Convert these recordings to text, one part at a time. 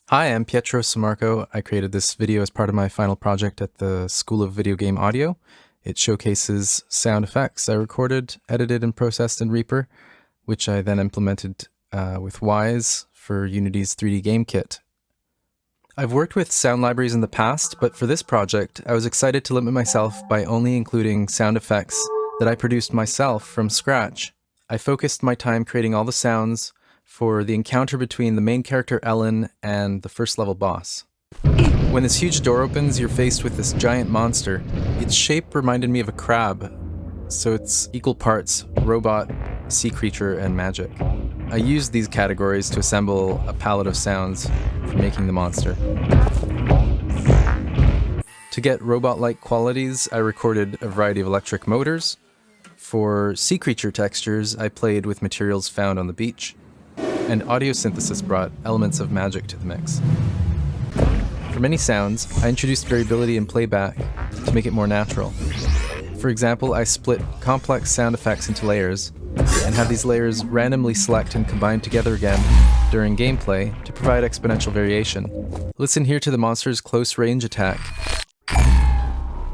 Hi, I'm Pietro Samarco. I created this video as part of my final project at the School of Video Game Audio. It showcases sound effects I recorded, edited, and processed in Reaper, which I then implemented with Wwise for Unity's 3D game kit. I've worked with sound libraries in the past, but for this project, I was excited to limit myself by only including sound effects that I produced myself from scratch. I focused my time creating all the sounds for the encounter between the main character Ellen and the first level boss. When this huge door opens, you're faced with this giant monster. Its shape reminded me of a crab, so it's equal parts robot, sea creature, and magic. I used these categories to assemble a palette of sounds for making the monster. To get robot-like qualities, I recorded a variety of electric motors. For sea creature textures, I played with materials found on the beach. And audio synthesis brought elements of magic to the mix. For many sounds, I introduced variability in playback to make it more natural. For example, I split complex sound effects into layers and have these layers randomly select and combine together again during gameplay to provide exponential variation. Listen here to the monster's close range attack.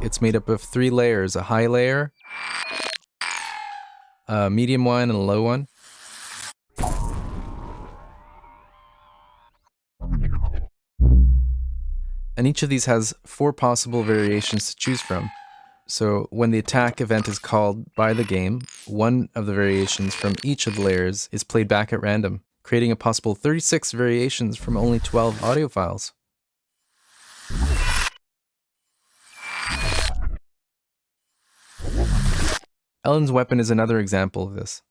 It's made up of 3 layers, a high layer, a medium one, and a low one. And each of these has 4 possible variations to choose from. So when the attack event is called by the game, one of the variations from each of the layers is played back at random, creating a possible 36 variations from only 12 audio files. Ellen's weapon is another example of this.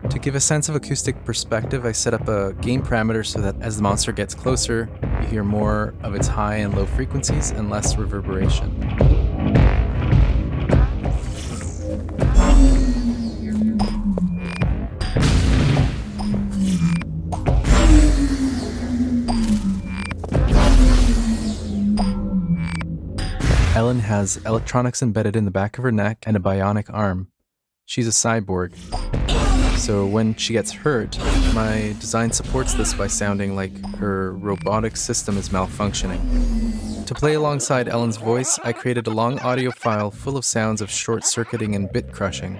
To give a sense of acoustic perspective, I set up a gain parameter so that as the monster gets closer, you hear more of its high and low frequencies and less reverberation. Ellen has electronics embedded in the back of her neck and a bionic arm. She's a cyborg. So when she gets hurt, my design supports this by sounding like her robotic system is malfunctioning. To play alongside Ellen's voice, I created a long audio file full of sounds of short-circuiting and bit crushing.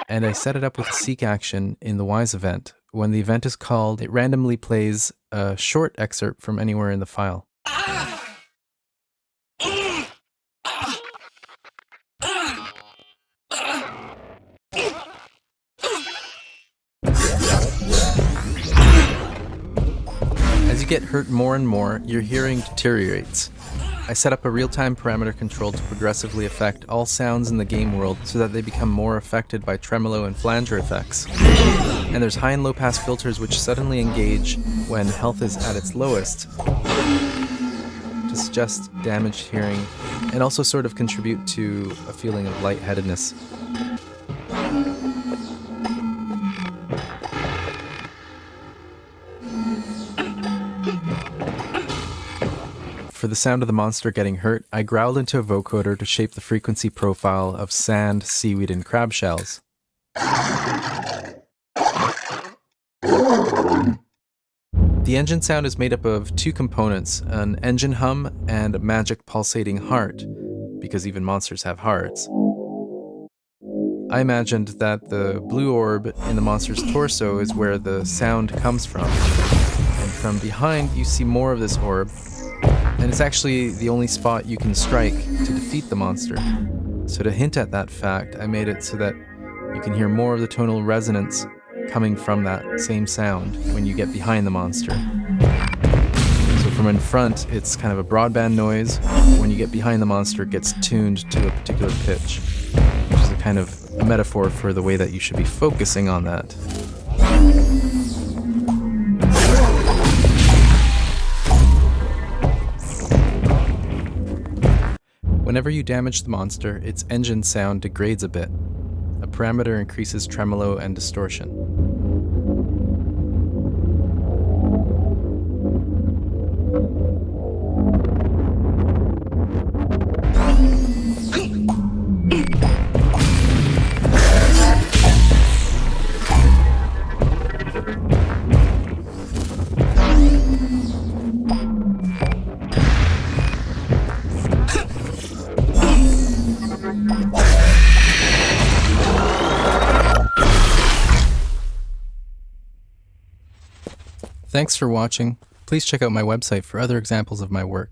And I set it up with a seek action in the Wwise event. When the event is called, it randomly plays a short excerpt from anywhere in the file. As you get hurt more and more, your hearing deteriorates. I set up a real-time parameter control to progressively affect all sounds in the game world so that they become more affected by tremolo and flanger effects. And there's high and low pass filters which suddenly engage when health is at its lowest to suggest damaged hearing and also sort of contribute to a feeling of lightheadedness. For the sound of the monster getting hurt, I growled into a vocoder to shape the frequency profile of sand, seaweed, and crab shells. The engine sound is made up of 2 components, an engine hum and a magic pulsating heart, because even monsters have hearts. I imagined that the blue orb in the monster's torso is where the sound comes from. And from behind, you see more of this orb, and it's actually the only spot you can strike to defeat the monster. So to hint at that fact, I made it so that you can hear more of the tonal resonance coming from that same sound when you get behind the monster. So from in front, it's kind of a broadband noise. When you get behind the monster, it gets tuned to a particular pitch, which is a kind of a metaphor for the way that you should be focusing on that. Whenever you damage the monster, its engine sound degrades a bit. A parameter increases tremolo and distortion. Thanks for watching. Please check out my website for other examples of my work.